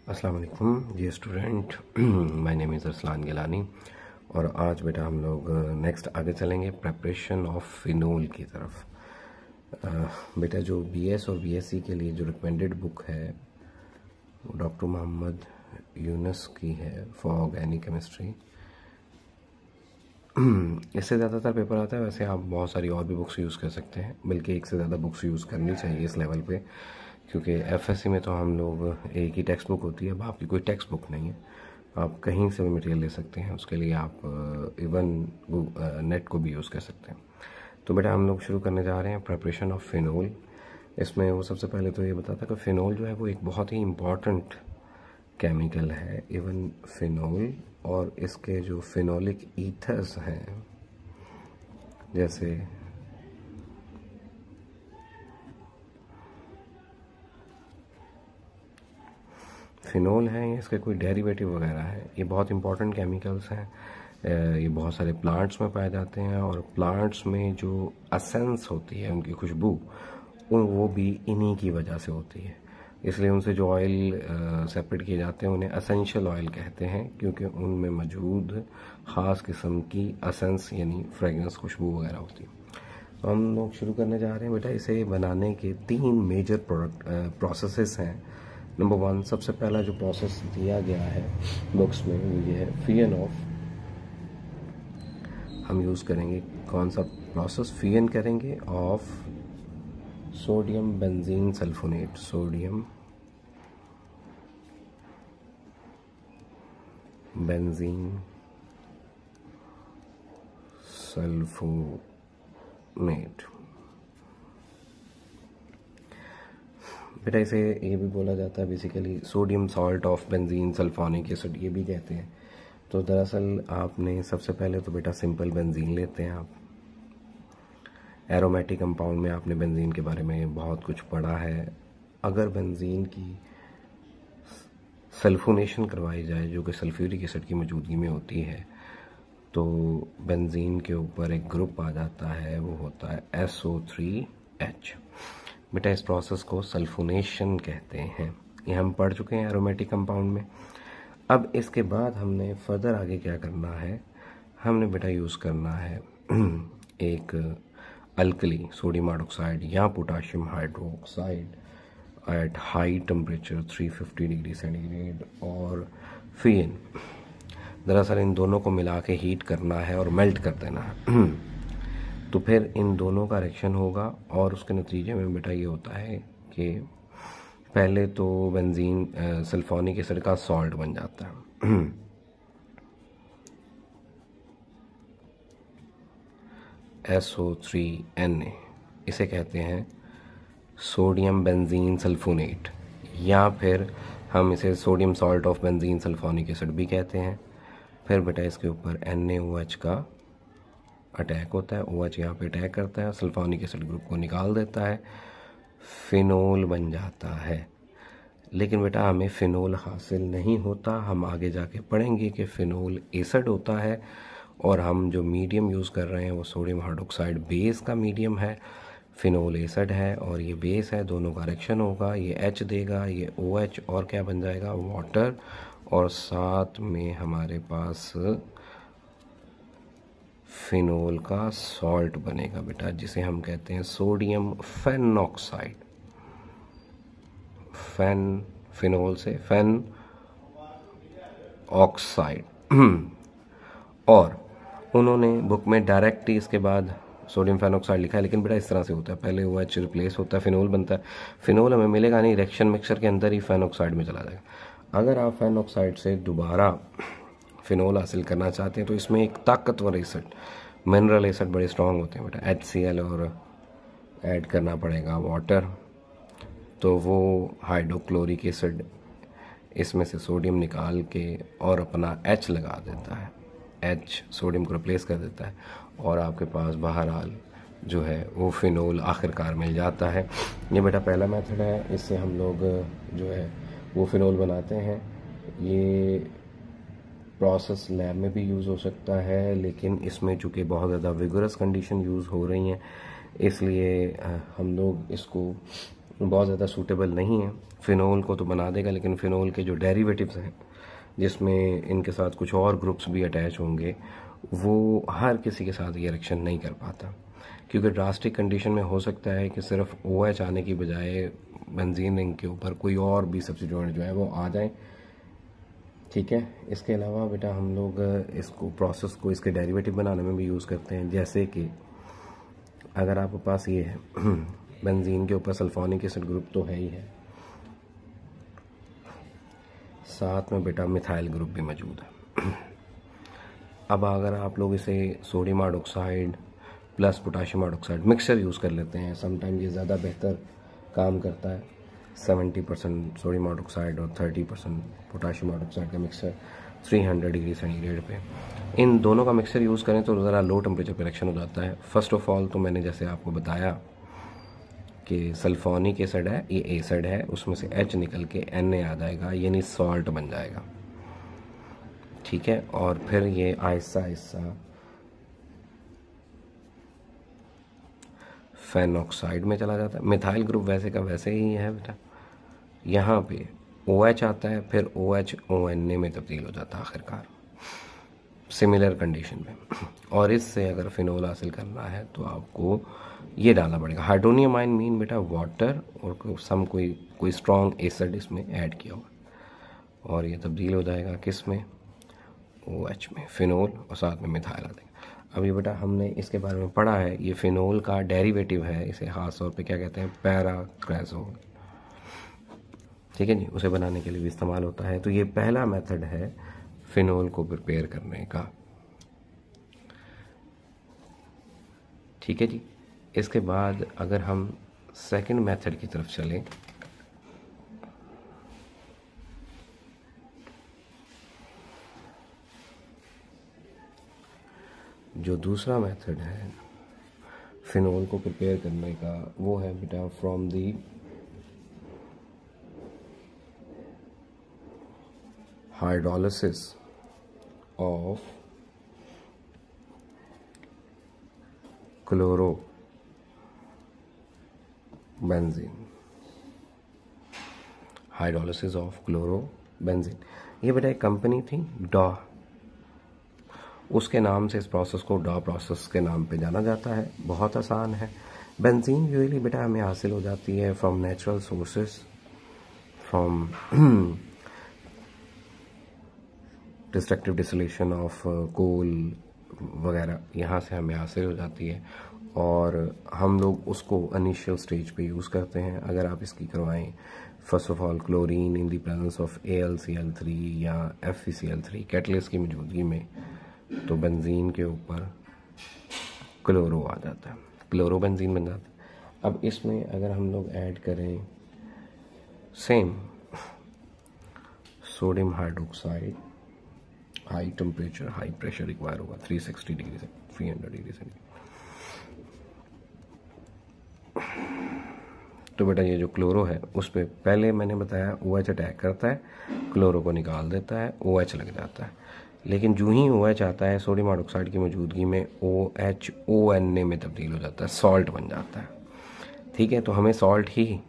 अस्सलाम वालेकुम जी student. My name is Arsalan Gilani और आज बेटा हम लोग नेक्स्ट आगे चलेंगे प्रेपरेशन ऑफ फिनोल की तरफ। बेटा जो बीएस और बीएससी के लिए जो रिकमेंडेड बुक है वो डॉक्टर मोहम्मद यूनुस की है फॉर ऑर्गेनिक केमिस्ट्री। इससे ज़्यादातर पेपर आता है, वैसे आप बहुत सारी और भी बुक्स यूज़ कर सकते हैं, बल्कि एक से ज़्यादा बुक्स यूज़ करनी चाहिए इस लेवल पे, क्योंकि एफएससी में तो हम लोग एक ही टेक्स्ट बुक होती है, बाकी कोई टेक्स्ट बुक नहीं है। आप कहीं से भी मटेरियल ले सकते हैं, उसके लिए आप इवन नेट को भी यूज़ कर सकते हैं। तो बेटा हम लोग शुरू करने जा रहे हैं प्रेपरेशन ऑफ फिनोल। इसमें वो सबसे पहले तो ये बताता है कि फिनोल जो है वो एक बहुत ही इम्पॉर्टेंट केमिकल है। इवन फिनोल और इसके जो फिनोलिक ईथर्स हैं, जैसे फिनोल है, इसके कोई डेरिवेटिव वगैरह है, ये बहुत इंपॉर्टेंट केमिकल्स हैं। ये बहुत सारे प्लांट्स में पाए जाते हैं और प्लांट्स में जो असेंस होती है, उनकी खुशबू, वो भी इन्हीं की वजह से होती है। इसलिए उनसे जो ऑयल सेपरेट किए जाते हैं उन्हें असेंशियल ऑयल कहते हैं, क्योंकि उनमें मौजूद ख़ास किस्म की असेंस यानी फ्रेगरेंस, खुशबू वगैरह होती है। तो हम लोग शुरू करने जा रहे हैं बेटा। इसे बनाने के 3 मेजर प्रोसेसेस हैं। नंबर 1, सबसे पहला जो प्रोसेस दिया गया है बुक्स में वो ये है फियन ऑफ। हम यूज़ करेंगे कौन सा प्रोसेस? फियन करेंगे of sodium benzene sulphonate. Sodium benzene sulphonate. बेटा इसे ये भी बोला जाता है basically sodium salt of benzene sulphonic acid, ये भी कहते हैं। तो दरअसल आपने सबसे पहले तो बेटा सिंपल बेंजीन लेते हैं आप। एरोमेटिक कंपाउंड में आपने बेंजीन के बारे में बहुत कुछ पढ़ा है। अगर बेंजीन की सल्फोनेशन करवाई जाए, जो कि सल्फ्यूरिक एसिड की मौजूदगी में होती है, तो बेंजीन के ऊपर एक ग्रुप आ जाता है, वो होता है SO3H। बेटा इस प्रोसेस को सल्फोनेशन कहते हैं। ये हम पढ़ चुके हैं एरोमेटिक कंपाउंड में। अब इसके बाद हमने फर्दर आगे क्या करना है? हमने बेटा यूज़ करना है एक अल्कली सोडियम हाइड्रोक्साइड या potassium hydroxide at high temperature 350 degree centigrade और फिन। दरअसल इन दोनों को मिला के हीट करना है और मेल्ट कर देना है। तो फिर इन दोनों का रिएक्शन होगा और उसके नतीजे में बेटा ये होता है कि पहले तो बेंजीन सल्फोनिक एसिड का सॉल्ट बन जाता है। SO3Na, इसे कहते हैं सोडियम बेंजीन सल्फोनेट, या फिर हम इसे sodium salt of benzene sulphonic acid भी कहते हैं। फिर बेटा इसके ऊपर NaOH का अटैक होता है। OH यहाँ पे अटैक करता है, सल्फोनिक एसिड ग्रुप को निकाल देता है, फिनोल बन जाता है। लेकिन बेटा हमें फिनोल हासिल नहीं होता। हम आगे जाके पढ़ेंगे कि फिनोल एसिड होता है और हम जो मीडियम यूज़ कर रहे हैं वो सोडियम हाइड्रोक्साइड बेस का मीडियम है, फिनोल एसिड है और ये बेस है। दोनों का रिएक्शन होगा, ये H देगा, ये OH, और क्या बन जाएगा? वाटर। और साथ में हमारे पास फिनोल का सॉल्ट बनेगा बेटा, जिसे हम कहते हैं सोडियम फेनॉक्साइड। फिनोल से फेन ऑक्साइड। और उन्होंने बुक में डायरेक्ट ही इसके बाद सोडियम फेनॉक्साइड लिखा है, लेकिन बेटा इस तरह से होता है, पहले OH रिप्लेस होता है, फिनोल बनता है। फिनोल हमें मिलेगा नहीं, रिएक्शन मिक्सर के अंदर ही फेनॉक्साइड में चला जाएगा। अगर आप फेनॉक्साइड से दोबारा फिनोल हासिल करना चाहते हैं तो इसमें एक ताकतवर एसिड, मिनरल एसिड बड़े स्ट्रॉन्ग होते हैं बेटा, HCl, और ऐड करना पड़ेगा वाटर। तो वो हाइड्रोक्लोरिक एसिड इसमें से सोडियम निकाल के और अपना H लगा देता है, H सोडियम को रिप्लेस कर देता है, और आपके पास बहरहाल जो है वो फिनोल आखिरकार मिल जाता है। ये बेटा पहला मेथड है, इससे हम लोग जो है वो फिनोल बनाते हैं। ये प्रोसेस लैब में भी यूज़ हो सकता है, लेकिन इसमें चूँकि बहुत ज़्यादा विगरस कंडीशन यूज़ हो रही हैं, इसलिए हम लोग इसको बहुत ज़्यादा सूटेबल नहीं है। फिनोल को तो बना देगा, लेकिन फिनोल के जो डेरिवेटिव्स हैं जिसमें इनके साथ कुछ और ग्रुप्स भी अटैच होंगे, वो हर किसी के साथ ये रिएक्शन नहीं कर पाता, क्योंकि ड्रास्टिक कंडीशन में हो सकता है कि सिर्फ OH आने की बजाय बेंजीन रिंग के ऊपर कोई और भी सब्स्टिट्यूएंट जो है वो आ जाए। ठीक है, इसके अलावा बेटा हम लोग इसको प्रोसेस को इसके डेरिवेटिव बनाने में भी यूज़ करते हैं। जैसे कि अगर आपके पास ये है बेंजीन के ऊपर सल्फोनिक एसिड ग्रुप तो है ही है, साथ में बेटा मिथाइल ग्रुप भी मौजूद है। अब अगर आप लोग इसे sodium hydroxide plus potassium hydroxide mixture use कर लेते हैं, समटाइम ये ज़्यादा बेहतर काम करता है। 70% सोडियम हाइड्रोक्साइड और 30% पोटाशियम हाइड्रोक्साइड का मिक्सचर 300 डिग्री सेंटीग्रेड पे, इन दोनों का मिक्सचर यूज़ करें तो ज़रा लो टेम्परेचर पे रिएक्शन हो जाता है। फर्स्ट ऑफ ऑल तो मैंने जैसे आपको बताया कि सल्फोनिक एसिड है, ये एसिड है, उसमें से H निकल के Na आ जाएगा, यानी सॉल्ट बन जाएगा। ठीक है, और फिर ये आहिस्ता आहिस्ता फेनॉक्साइड में चला जाता है। मिथाइल ग्रुप वैसे का वैसे ही है बेटा, यहाँ पे OH आता है, फिर OH ONA में तब्दील हो जाता है आखिरकार सिमिलर कंडीशन में। और इससे अगर फिनोल हासिल करना है तो आपको ये डालना पड़ेगा हाइड्रोनियम आयन, मीन बेटा वाटर और सम कोई स्ट्रॉन्ग एसिड इसमें ऐड किया हुआ, और ये तब्दील हो जाएगा किस में, OH में, फिनोल, और साथ में मिथाइल आ जाएगा। अभी बेटा हमने इसके बारे में पढ़ा है, ये फिनोल का डेरिवेटिव है, इसे खास तौर पे क्या कहते हैं, पैराक्रेजोल। ठीक है जी, उसे बनाने के लिए भी इस्तेमाल होता है। तो ये पहला मेथड है फिनोल को प्रिपेयर करने का। ठीक है जी, इसके बाद अगर हम सेकंड मेथड की तरफ चलें, जो दूसरा मेथड है फिनोल को प्रिपेयर करने का, वो है बेटा from the hydrolysis of chlorobenzene. Hydrolysis of chlorobenzene, ये बेटा एक कंपनी थी डॉ, उसके नाम से इस प्रोसेस को डॉ प्रोसेस के नाम पे जाना जाता है। बहुत आसान है। बेंजीन यूजुअली बेटा हमें हासिल हो जाती है from natural sources, from destructive dissolution of coal वगैरह, यहाँ से हमें हासिल हो जाती है, और हम लोग उसको इनिशियल स्टेज पे यूज़ करते हैं। अगर आप इसकी करवाएं first of all chlorine in the presence of AlCl3 या FeCl3 कैटलिस्ट की मौजूदगी में, तो बेंजीन के ऊपर क्लोरो आ जाता है, क्लोरोबेंजीन बन जाता है। अब इसमें अगर हम लोग ऐड करें same sodium hydroxide, high temperature high pressure require होगा, 360 डिग्री से 300 डिग्री से, तो बेटा ये जो क्लोरो है उस पर पहले मैंने बताया OH अटैक करता है, क्लोरो को निकाल देता है, OH लग जाता है। लेकिन जो ही OH आता है सोडियम हाइड्रोक्साइड की मौजूदगी में OH ONA में तब्दील हो जाता है, सॉल्ट बन जाता है। ठीक है, तो हमें सॉल्ट ही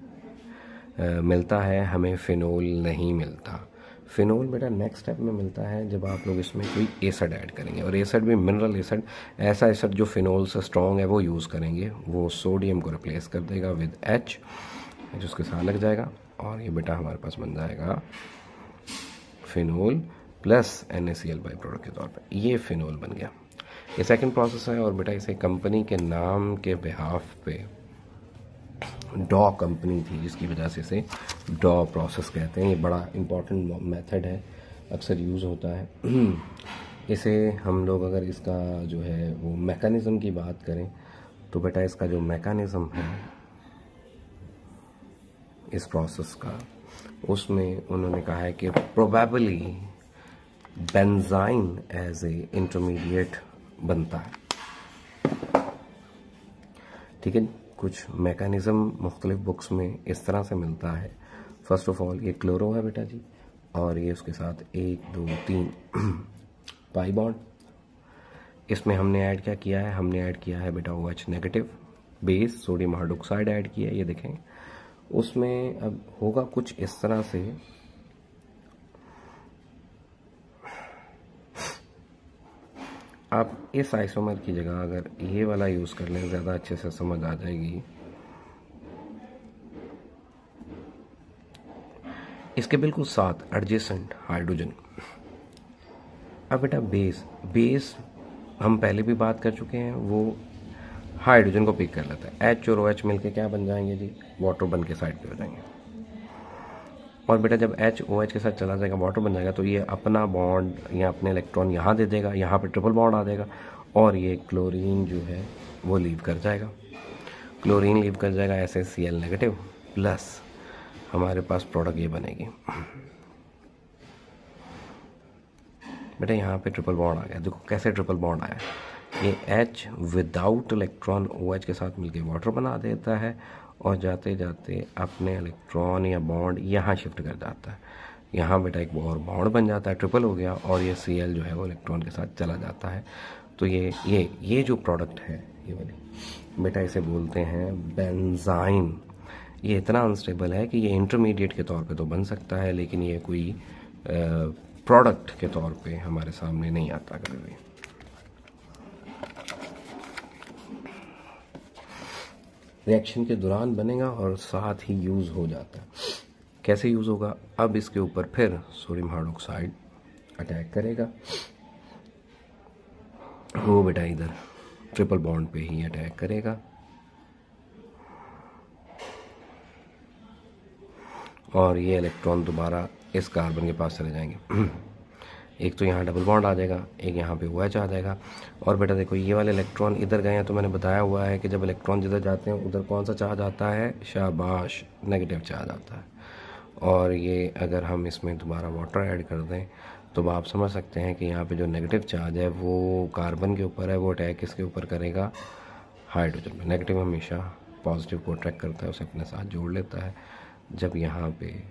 मिलता है, हमें फिनोल नहीं मिलता। फिनोल बेटा नेक्स्ट स्टेप में मिलता है जब आप लोग इसमें कोई एसिड ऐड करेंगे, और एसिड भी मिनरल एसिड, ऐसा एसिड जो फिनोल से स्ट्रॉन्ग है वो यूज़ करेंगे, वो सोडियम को रिप्लेस कर देगा विद H, जो उसके साथ लग जाएगा, और ये बेटा हमारे पास बन जाएगा phenol plus NaCl by product के तौर पे। ये फिनोल बन गया। ये सेकंड प्रोसेस है, और बेटा इसे कंपनी के नाम के बिहाफ पे डॉ कंपनी थी, जिसकी वजह से इसे डॉ प्रोसेस कहते हैं। ये बड़ा इम्पॉर्टेंट मेथड है, अक्सर यूज़ होता है। इसे हम लोग अगर इसका जो है वो मैकेनिज़्म की बात करें, तो बेटा इसका जो मैकेनिज़्म है इस प्रोसेस का, उसमें उन्होंने कहा है कि probably benzyne as a intermediate बनता है। ठीक है, कुछ मैकेनिज़्म मुख्तलिफ बुक्स में इस तरह से मिलता है। फर्स्ट ऑफ ऑल ये क्लोरो है बेटा जी, और ये उसके साथ 1 2 3 पाई बॉन्ड। इसमें हमने ऐड क्या किया है, हमने ऐड किया है बेटा OH negative base, sodium hydroxide add किया है, ये देखें, उसमें अब होगा कुछ इस तरह से, आप इस आइसोमर की जगह अगर ये वाला यूज़ कर लें ज़्यादा अच्छे से समझ आ जाएगी। इसके बिल्कुल साथ एडजेसेंट हाइड्रोजन। अब बेटा बेस हम पहले भी बात कर चुके हैं, वो हाइड्रोजन को पिक कर लेता है। H और OH मिलके क्या बन जाएंगे जी, वाटर बन के साइड पे हो जाएंगे। और बेटा जब H OH के साथ चला जाएगा, वाटर बन जाएगा, तो ये अपना बॉन्ड या अपने इलेक्ट्रॉन यहाँ दे देगा, यहाँ पे ट्रिपल बॉन्ड आ जाएगा और ये क्लोरीन जो है वो लीव कर जाएगा। क्लोरीन लीव कर जाएगा SaCl नेगेटिव, प्लस हमारे पास प्रोडक्ट ये बनेगी। बेटा यहाँ पे ट्रिपल बॉन्ड आ गया, देखो कैसे ट्रिपल बॉन्ड आया। ये H विदाउट इलेक्ट्रॉन OH के साथ मिलके वाटर बना देता है और जाते जाते अपने इलेक्ट्रॉन या बॉन्ड यहाँ शिफ्ट कर जाता है। यहाँ बेटा एक और बॉन्ड बन जाता है, ट्रिपल हो गया, और ये Cl जो है वो इलेक्ट्रॉन के साथ चला जाता है। तो ये जो प्रोडक्ट है ये वाली, बेटा इसे बोलते हैं बेंजाइन। ये इतना अनस्टेबल है कि ये इंटरमीडिएट के तौर पे तो बन सकता है, लेकिन ये कोई प्रोडक्ट के तौर पे हमारे सामने नहीं आता कभी भी। रिएक्शन के दौरान बनेगा और साथ ही यूज़ हो जाता है। कैसे यूज़ होगा, अब इसके ऊपर फिर सोडियम हाइड्रोक्साइड अटैक करेगा, वो बेटा इधर ट्रिपल बॉन्ड पे ही अटैक करेगा और ये इलेक्ट्रॉन दोबारा इस कार्बन के पास चले जाएंगे। एक तो यहाँ डबल बॉन्ड आ जाएगा, एक यहाँ पे OH आ जाएगा। और बेटा देखो ये वाले इलेक्ट्रॉन इधर गए हैं, तो मैंने बताया हुआ है कि जब इलेक्ट्रॉन जिधर जाते हैं उधर कौन सा चार्ज आता है, शाबाश, नेगेटिव चार्ज आता है। और ये अगर हम इसमें दोबारा वाटर ऐड कर दें तो आप समझ सकते हैं कि यहाँ पे जो नेगेटिव चार्ज है वो कार्बन के ऊपर है, वो अटैक किसके ऊपर करेगा, हाइड्रोजन में। नेगेटिव हमेशा पॉजिटिव को अट्रैक्ट करता है, उसे अपने साथ जोड़ लेता है। जब यहाँ पे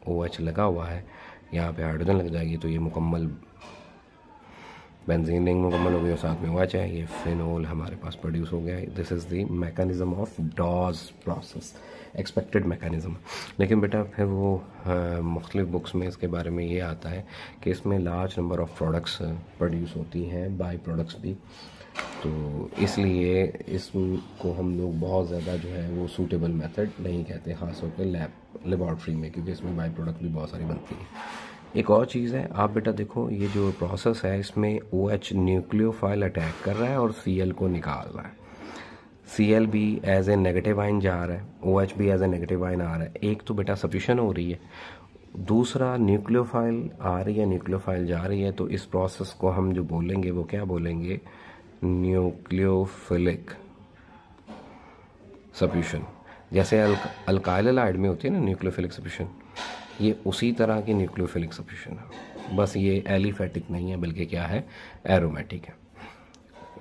OH लगा हुआ है, यहाँ पे हाइड्रोजन लग जाएगी, तो ये मुकम्मल बेंजीन रिंग मुकम्मल हो गई और साथ में OH है, ये फिनोल हमारे पास प्रोड्यूस हो गया है। This is the mechanism of Dow's process, expected mechanism. लेकिन बेटा फिर वो मुख्तलिफ बुक्स में इसके बारे में ये आता है कि इसमें large number of products produce होती हैं, बाई प्रोडक्ट्स भी, तो इसलिए इसको हम लोग बहुत ज़्यादा जो है वो सूटेबल मेथड नहीं कहते, ख़ासतौर पर लेबॉर्ट्री में, क्योंकि इसमें बाई प्रोडक्ट भी बहुत सारी बनती हैं। एक और चीज़ है, आप बेटा देखो ये जो प्रोसेस है इसमें OH न्यूक्लियोफाइल अटैक कर रहा है और Cl को निकाल रहा है। Cl भी एज ए नेगेटिव आइन जा रहा है, OH भी एज ए नेगेटिव आइन आ रहा है। एक तो बेटा सब्स्टिट्यूशन हो रही है, दूसरा न्यूक्लियोफाइल आ रही है, न्यूक्लियोफाइल जा रही है। तो इस प्रोसेस को हम जो बोलेंगे वो क्या बोलेंगे, न्यूक्लियोफिलिक सब्स्टिट्यूशन। जैसे अल्काइल हैलाइड में होती है ना न्यूक्लियोफिलिक सब्स्टिट्यूशन, ये उसी तरह की न्यूक्लियोफिलिक सब्स्टिट्यूशन है, बस ये एलिफेटिक नहीं है बल्कि क्या है, एरोमेटिक है।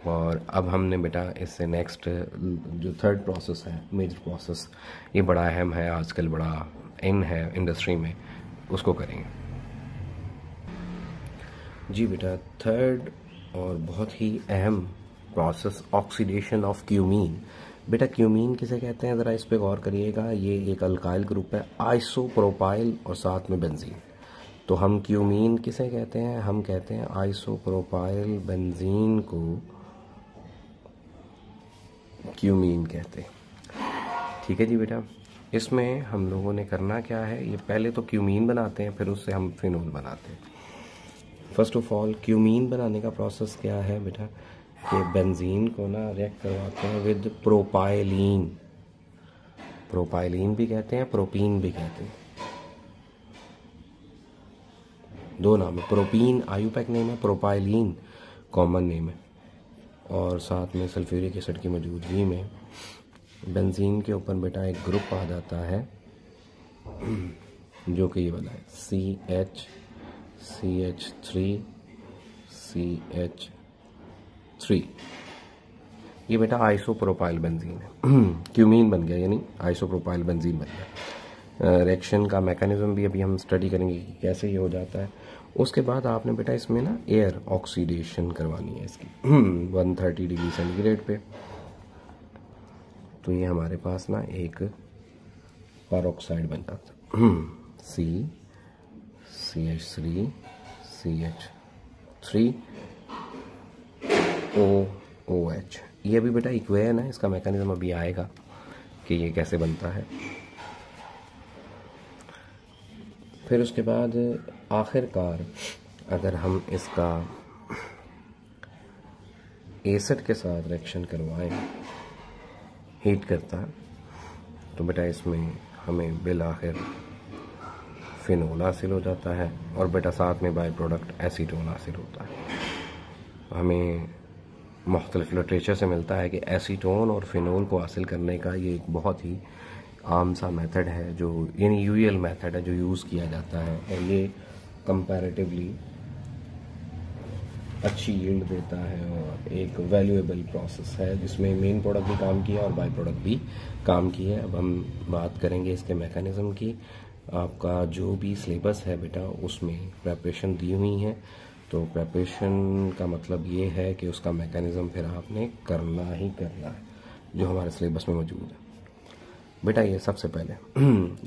और अब हमने बेटा इससे नेक्स्ट जो थर्ड प्रोसेस है, मेजर प्रोसेस, ये बड़ा अहम है आजकल, बड़ा इन है इंडस्ट्री में, उसको करेंगे। जी बेटा थर्ड और बहुत ही अहम प्रोसेस, ऑक्सीडेशन ऑफ क्यूमीन। बेटा क्यूमीन किसे कहते हैं, ज़रा इस पे गौर करिएगा। ये एक अल्काइल ग्रुप है, आइसोप्रोपाइल और साथ में बेंजीन। तो हम क्यूमीन किसे कहते हैं, हम कहते हैं आइसोप्रोपाइल बेंजीन को क्यूमीन कहते हैं। ठीक है जी बेटा, इसमें हम लोगों ने करना क्या है, ये पहले तो क्यूमीन बनाते हैं, फिर उससे हम फिनोल बनाते हैं। फर्स्ट ऑफ ऑल क्यूमीन बनाने का प्रोसेस क्या है बेटा, कि बेंजीन को ना रिएक्ट करवाते हैं विद प्रोपाइलीन। प्रोपाइलीन भी कहते हैं, प्रोपीन भी कहते हैं, दो नाम है। प्रोपीन आयुपैक नेम है, प्रोपाइलीन कॉमन नेम है। और साथ में सल्फ्यूरिक एसिड की मौजूदगी में बेंजीन के ऊपर बेटा एक ग्रुप आ जाता है जो कि ये वाला है, CH3 ये बेटा आइसोप्रोपाइल बेंजीन है। क्यूमीन बन गया, यानी आइसोप्रोपाइल बेंजीन बन गया। रिएक्शन का मैकेनिज्म भी अभी हम स्टडी करेंगे कि कैसे ये हो जाता है। उसके बाद आपने बेटा इसमें ना एयर ऑक्सीडेशन करवानी है इसकी 130 डिग्री सेंटीग्रेड पे। तो ये हमारे पास ना एक पर ऑक्साइड बन जाता है। CH3 CH3 OOH। ये अभी बेटा इक्वेशन है, इसका मैकेनिज्म अभी आएगा कि ये कैसे बनता है। फिर उसके बाद आखिरकार अगर हम इसका एसिड के साथ रिएक्शन करवाएं, हीट करता है, तो बेटा इसमें हमें बिल आखिर फिनोल हासिल हो जाता है और बेटा साथ में बाय प्रोडक्ट एसीटोन हासिल होता है। हमें मुख्तलिफ लिटरेचर से मिलता है कि एसीटोन और फिनोल को हासिल करने का ये एक बहुत ही आम सा मेथड है, जो यानी यूजुअल मेथड है जो यूज़ किया जाता है, और ये कंपैरेटिवली अच्छी यील्ड देता है और एक वैल्यूएबल प्रोसेस है जिसमें मेन प्रोडक्ट भी काम किया और बाय प्रोडक्ट भी काम किया है। अब हम बात करेंगे इसके मैकेनिज्म की। आपका जो भी सिलेबस है बेटा उसमें प्रेपरेशन दी हुई है, तो प्रेपरेशन का मतलब ये है कि उसका मैकेनिज्म फिर आपने करना ही करना है जो हमारे सिलेबस में मौजूद है। बेटा ये सबसे पहले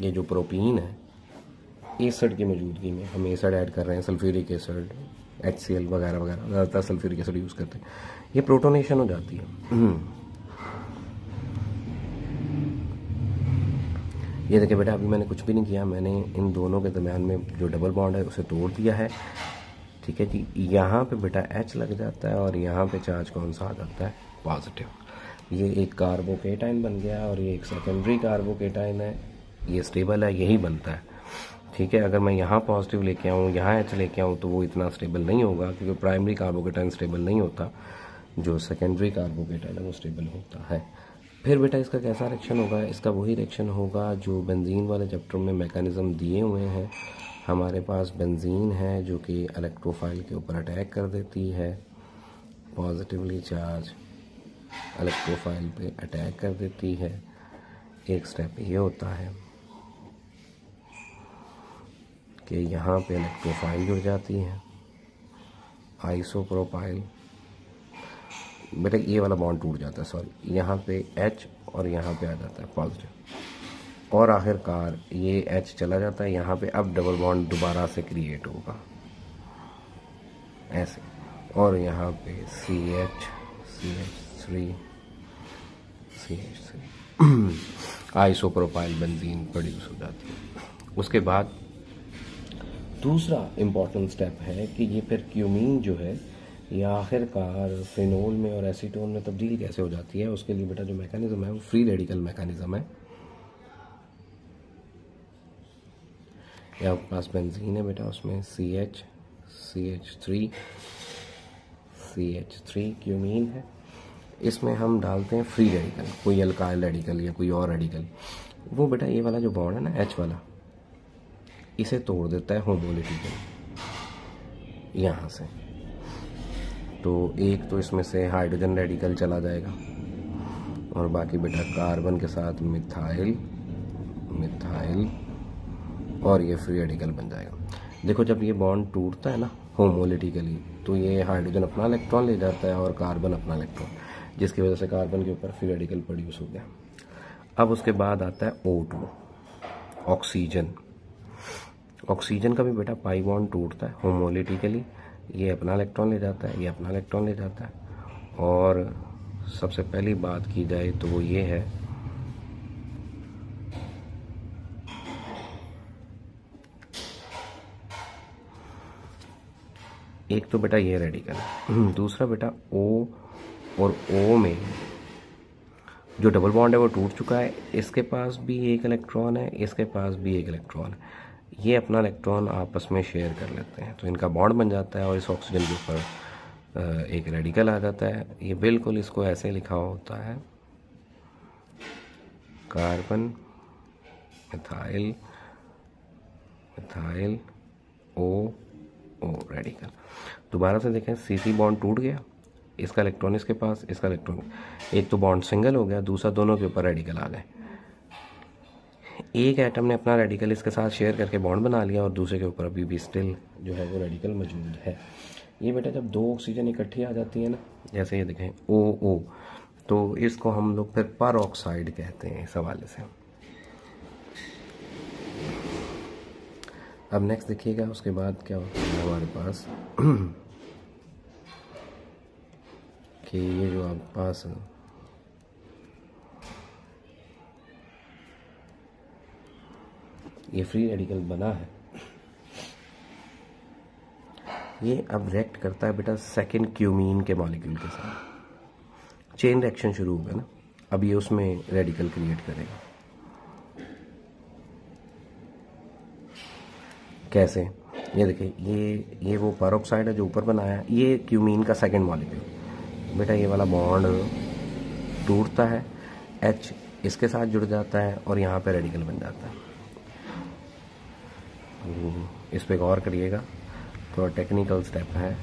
ये जो प्रोटीन है, एसिड की मौजूदगी में हम एसिड ऐड कर रहे हैं, सल्फ्यूरिक एसिड, HCl वगैरह वगैरह, ज़्यादातर सल्फ्यूरिक एसिड यूज़ करते हैं। ये प्रोटोनेशन हो जाती है। ये देखिए बेटा अभी मैंने कुछ भी नहीं किया, मैंने इन दोनों के दरमियान में जो डबल बॉन्ड है उसे तोड़ दिया है। ठीक है जी, यहाँ पे बेटा H लग जाता है और यहाँ पे चार्ज कौन सा आ जाता है, पॉजिटिव। ये एक कार्बोकेटाइन बन गया और ये एक सेकेंडरी कार्बोकेटाइन है, ये स्टेबल है, यही बनता है। ठीक है, अगर मैं यहाँ पॉजिटिव लेके आऊँ, यहाँ H लेके आऊँ तो वो इतना स्टेबल नहीं होगा, क्योंकि प्राइमरी कार्बोकेटाइन स्टेबल नहीं होता, जो सेकेंडरी कार्बोकेटाइन है वो स्टेबल होता है। फिर बेटा इसका कैसा रिएक्शन होगा, इसका वही रिएक्शन होगा जो बेंजीन वाले चैप्टर में मैकेनिज्म दिए हुए हैं। हमारे पास बेंजीन है जो कि इलेक्ट्रोफाइल के ऊपर अटैक कर देती है, पॉजिटिवली चार्ज इलेक्ट्रोफाइल पे अटैक कर देती है। एक स्टेप ये होता है कि यहाँ पे इलेक्ट्रोफाइल जुड़ जाती है, आइसोप्रोपाइल, बेटा ये वाला बॉन्ड टूट जाता है, सॉरी, यहाँ पे H और यहाँ पे आ जाता है पॉजिटिव, और आखिरकार ये H चला जाता है यहाँ पे। अब डबल बॉन्ड दोबारा से क्रिएट होगा ऐसे, और यहाँ पे CH3 आइसोप्रोपाइल बेंजीन प्रोड्यूस हो जाती है। उसके बाद दूसरा इम्पॉर्टेंट स्टेप है कि ये फिर क्यूमीन जो है ये आखिरकार फिनोल में और एसीटोन में तब्दील कैसे हो जाती है। उसके लिए बेटा जो मैकेनिज्म है वो फ्री रेडिकल मैकेनिज्म है। यहाँ पास बेंजीन है बेटा, उसमें CH3 क्यूमीन है, इसमें हम डालते हैं फ्री रेडिकल, कोई अल्काइल रेडिकल या कोई और रेडिकल। वो बेटा ये वाला जो बॉन्ड है ना H वाला, इसे तोड़ देता है होमोलिटिकल यहाँ से। तो एक तो इसमें से हाइड्रोजन रेडिकल चला जाएगा और बाकी बेटा कार्बन के साथ मिथाइल और ये फ्री रेडिकल बन जाएगा। देखो जब ये बॉन्ड टूटता है ना होमोलिटिकली, तो ये हाइड्रोजन अपना इलेक्ट्रॉन ले जाता है और कार्बन अपना इलेक्ट्रॉन, जिसकी वजह से कार्बन के ऊपर फ्री रेडिकल प्रोड्यूस हो गया। अब उसके बाद आता है O2, ऑक्सीजन का भी बेटा पाई बॉन्ड टूटता है होमोलिटिकली, ये अपना इलेक्ट्रॉन ले जाता है, ये अपना इलेक्ट्रॉन ले जाता है। और सबसे पहली बात की जाए तो वो ये है एक तो बेटा ये रेडिकल, दूसरा बेटा O और O में जो डबल बॉन्ड है वो टूट चुका है, इसके पास भी एक इलेक्ट्रॉन है, इसके पास भी एक इलेक्ट्रॉन है, ये अपना इलेक्ट्रॉन आपस में शेयर कर लेते हैं, तो इनका बॉन्ड बन जाता है और इस ऑक्सीजन के ऊपर एक रेडिकल आ जाता है। ये बिल्कुल इसको ऐसे लिखा होता है, कार्बन मिथाइल O रेडिकल। दोबारा से देखें, CC बॉन्ड टूट गया, इसका इलेक्ट्रॉन इसके पास, इसका इलेक्ट्रॉन, एक तो बॉन्ड सिंगल हो गया, दूसरा दोनों के ऊपर रेडिकल आ गए। एक एटम ने अपना रेडिकल इसके साथ शेयर करके बॉन्ड बना लिया और दूसरे के ऊपर अभी भी स्टिल जो है वो रेडिकल मौजूद है। ये बेटा जब दो ऑक्सीजन इकट्ठी आ जाती है ना, जैसे ये देखें OO, तो इसको हम लोग फिर पर ऑक्साइड कहते हैं इस हवाले से। अब नेक्स्ट देखिएगा उसके बाद क्या होता है हमारे पास कि ये जो आपके पास ये फ्री रेडिकल बना है, ये अब रिएक्ट करता है बेटा सेकंड क्यूमीन के मॉलिक्यूल के साथ, चेन रिएक्शन शुरू होगा ना। अब ये उसमें रेडिकल क्रिएट करेगा। कैसे? ये देखिए, ये वो पेरोक्साइड है जो ऊपर बनाया है, ये क्यूमीन का सेकंड मॉलिक्यूल। बेटा ये वाला बॉन्ड टूटता है, H इसके साथ जुड़ जाता है और यहाँ पे रेडिकल बन जाता है। इस पे गौर करिएगा, थोड़ा टेक्निकल स्टेप है।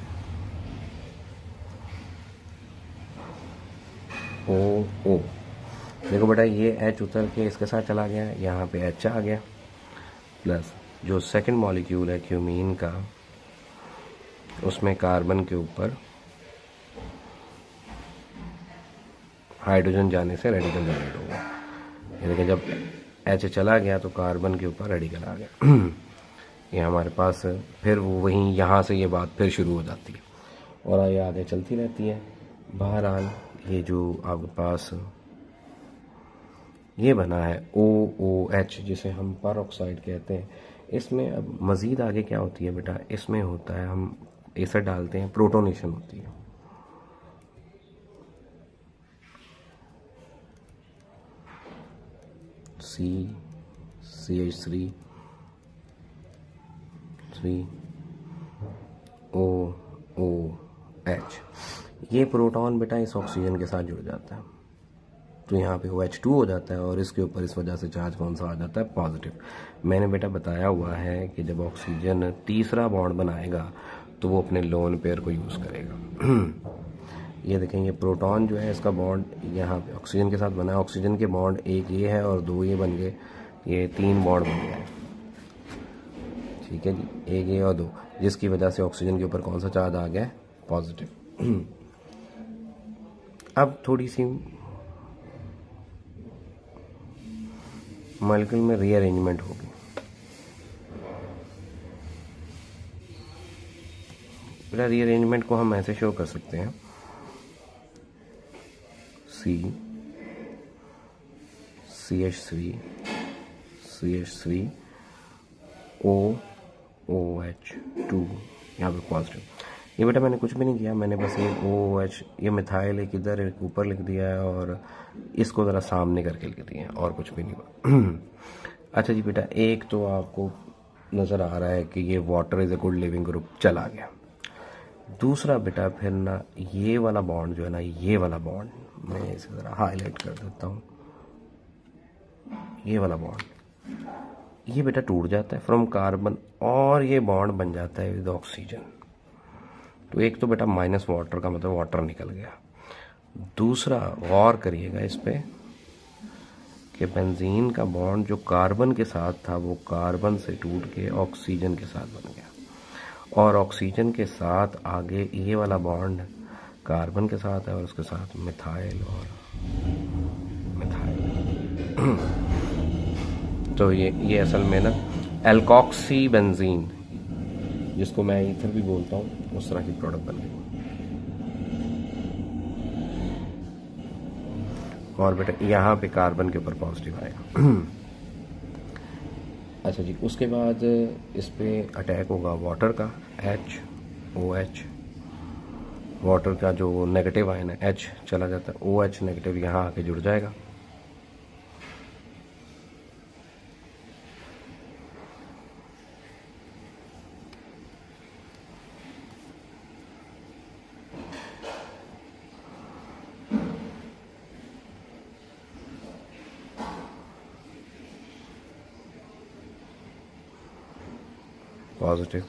O देखो बेटा, ये H उतर के इसके साथ चला गया, यहाँ पे H आ गया, प्लस जो सेकंड मॉलिक्यूल है क्यूमीन का, उसमें कार्बन के ऊपर हाइड्रोजन जाने से रेडिकल जनरेट होगा। यानी कि जब H चला गया तो कार्बन के ऊपर रेडिकल आ गया। ये हमारे पास फिर वहीं यहाँ से ये बात फिर शुरू हो जाती है और ये आगे चलती रहती है। बहरहाल ये जो आपके पास ये बना है OOH, जिसे हम पेरोक्साइड कहते हैं, इसमें अब मज़ीद आगे क्या होती है बेटा, इसमें होता है हम एसिड डालते हैं, प्रोटोनेशन होती है। CH3 OOH, ये प्रोटॉन बेटा इस ऑक्सीजन के साथ जुड़ जाता है, तो यहाँ पे OH2 हो जाता है और इसके ऊपर इस वजह से चार्ज कौन सा आ जाता है, पॉजिटिव। मैंने बेटा बताया हुआ है कि जब ऑक्सीजन तीसरा बॉन्ड बनाएगा तो वो अपने लोन पेयर को यूज़ करेगा। ये देखें, ये प्रोटॉन जो है इसका बॉन्ड यहाँ पे ऑक्सीजन के साथ बना है, ऑक्सीजन के बॉन्ड एक ये है और दो ये बन गए, ये 3 बॉन्ड बन गए, ठीक है जी, एक ये और 2, जिसकी वजह से ऑक्सीजन के ऊपर कौन सा चार्ज आ गया, पॉजिटिव। अब थोड़ी सी मॉलिक्यूल में रीअरेंजमेंट होगी। बेटा रीअरेंजमेंट को हम ऐसे शो कर सकते हैं, CH3 OOH2, यहाँ पे पॉजिटिव। ये बेटा मैंने कुछ भी नहीं किया, मैंने बस ये OOH, ये मिथाइल एक इधर एक ऊपर लिख दिया है और इसको ज़रा सामने करके लिख दिया है, और कुछ भी नहीं हुआ। अच्छा जी बेटा, एक तो आपको नज़र आ रहा है कि ये water is a good leaving group चला गया। दूसरा बेटा फिर ना ये वाला बॉन्ड जो है ना, ये वाला बॉन्ड मैं इसे ज़रा हाईलाइट कर देता हूँ, ये वाला बॉन्ड ये बेटा टूट जाता है फ्रॉम कार्बन और ये बॉन्ड बन जाता है विद ऑक्सीजन। तो एक तो बेटा माइनस वाटर का मतलब वाटर निकल गया। दूसरा गौर करिएगा इस पे कि बेंजीन का बॉन्ड जो कार्बन के साथ था वो कार्बन से टूट के ऑक्सीजन के साथ बन गया, और ऑक्सीजन के साथ आगे ये वाला बॉन्ड कार्बन के साथ है और उसके साथ मिथाइल और मिथाइल। तो ये असल में ना एल्कोक्सी बेंजीन, जिसको मैं ईथर भी बोलता हूँ, उस तरह की प्रोडक्ट बन गई। और बेटा यहाँ पे कार्बन के ऊपर पॉजिटिव आएगा। अच्छा जी, उसके बाद इस पे अटैक होगा वाटर का, OH, वाटर का जो नेगेटिव आयन है H चला जाता है, OH नेगेटिव यहाँ आके जुड़ जाएगा। पॉजिटिव।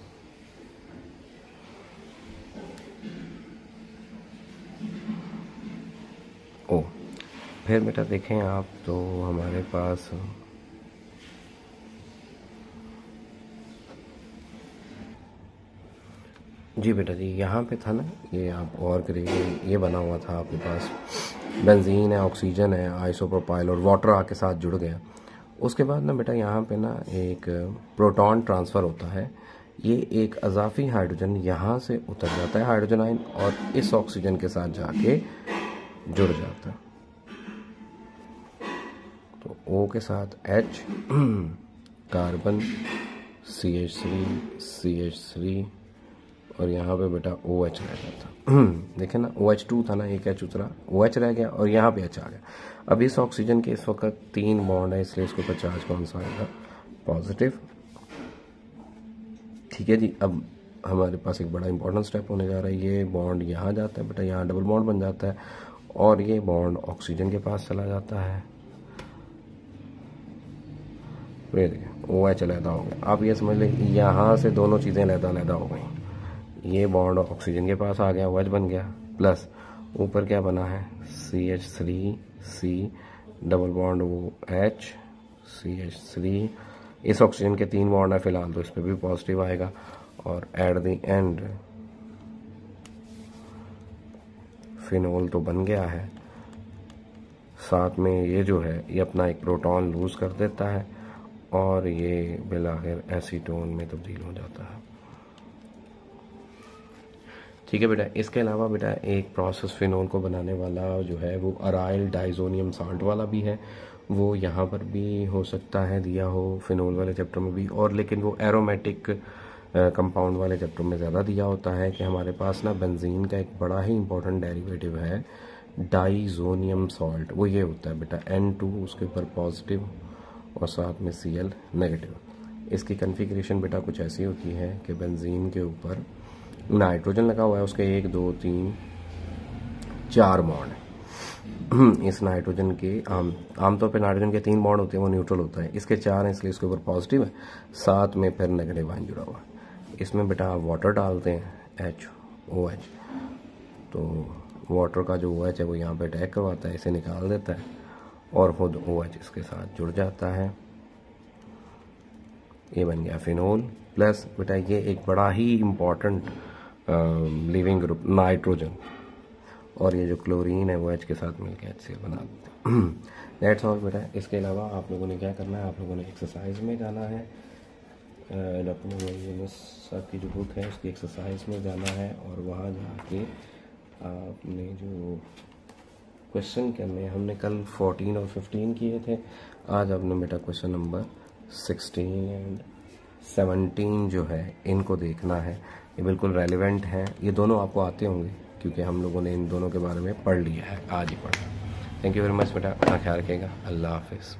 ओ फिर बेटा देखें आप, तो हमारे पास जी बेटा जी यहाँ पे था ना, ये आप और करिए, ये बना हुआ था आपके पास बेंजीन है, ऑक्सीजन है, आइसोप्रोपाइल और वाटर आके साथ जुड़ गया। उसके बाद ना बेटा यहाँ पे ना एक प्रोटॉन ट्रांसफ़र होता है। ये एक अजाफी हाइड्रोजन यहाँ से उतर जाता है हाइड्रोजन आयन और इस ऑक्सीजन के साथ जाके जुड़ जाता है। तो O के साथ H, कार्बन, CH3 और यहाँ पे बेटा OH रह जाता। देखे ना, OH2 था ना, एक H उतरा, OH रह गया और यहाँ पे H आ गया। अब इस ऑक्सीजन के इस वक्त 3 बॉन्ड है, इसलिए इसके ऊपर चार्ज कौन सा आएगा? पॉजिटिव। ठीक है जी। अब हमारे पास एक बड़ा इंपॉर्टेंट स्टेप होने जा रहा है। ये बॉन्ड यहाँ जाता है बेटा, यहाँ डबल बॉन्ड बन जाता है और ये बॉन्ड ऑक्सीजन के पास चला जाता है। ये देखिए OH अलहदा हो गया। आप ये समझ लें यहाँ से दोनों चीज़ें अलहदा हो गई। ये बॉन्ड ऑक्सीजन के पास आ गया, OH बन गया, प्लस ऊपर क्या बना है? CH3C डबल बॉन्ड वो H, CH3। इस ऑक्सीजन के 3 बॉन्ड है फिलहाल, तो इस पर भी पॉजिटिव आएगा और एट द एंड फिनोल तो बन गया है। साथ में ये जो है ये अपना एक प्रोटॉन लूज कर देता है और ये बिलाखिर एसीटोन में तब्दील हो जाता है। ठीक है बेटा। इसके अलावा बेटा एक प्रोसेस फिनोल को बनाने वाला जो है वो अराइल डाइजोनियम साल्ट वाला भी है। वो यहाँ पर भी हो सकता है दिया हो फिनोल वाले चैप्टर में भी, और लेकिन वो एरोमेटिक कंपाउंड वाले चैप्टर में ज़्यादा दिया होता है कि हमारे पास ना बेंजीन का एक बड़ा ही इंपॉर्टेंट डेरिवेटिव है डाइजोनियम सॉल्ट। वो ये होता है बेटा N2 उसके ऊपर पॉजिटिव और साथ में Cl नेगेटिव। इसकी कन्फिग्रेशन बेटा कुछ ऐसी होती है कि बेंजीन के ऊपर नाइट्रोजन लगा हुआ है, उसके 1 2 3 4 बॉन्ड है। इस नाइट्रोजन के आमतौर पे नाइट्रोजन के 3 बॉन्ड होते हैं, वो न्यूट्रल होता है। इसके 4 हैं इसलिए इसके ऊपर पॉजिटिव है, साथ में फिर नेगेटिव आयन जुड़ा हुआ है। इसमें बेटा आप वाटर डालते हैं HOH, तो वाटर का जो OH है वो यहाँ पे अटैक करवाता है, इसे निकाल देता है और खुद OH इसके साथ जुड़ जाता है। ये बन गया फिनोल। प्लस बेटा ये एक बड़ा ही इम्पॉर्टेंट लिविंग ग्रुप नाइट्रोजन, और ये जो क्लोरीन है वो H के साथ मिलकर HCl बना देते हैं। दैट्स ऑल बेटा। इसके अलावा आप लोगों ने क्या करना है, आप लोगों ने एक्सरसाइज में जाना है। डॉक्टर मोहम्मद यूनुस साहब की जो बुक है उसकी एक्सरसाइज में जाना है और वहाँ जाके आपने जो क्वेश्चन करने, हमने कल 14 और 15 किए थे, आज आपने बेटा क्वेश्चन नंबर 16 एंड 17 जो है इनको देखना है। ये बिल्कुल रेलिवेंट हैं, ये दोनों आपको आते होंगे क्योंकि हम लोगों ने इन दोनों के बारे में पढ़ लिया है, आज ही पढ़ा। थैंक यू वेरी मच बेटा, अपना ख्याल रखिएगा। अल्लाह हाफिज़।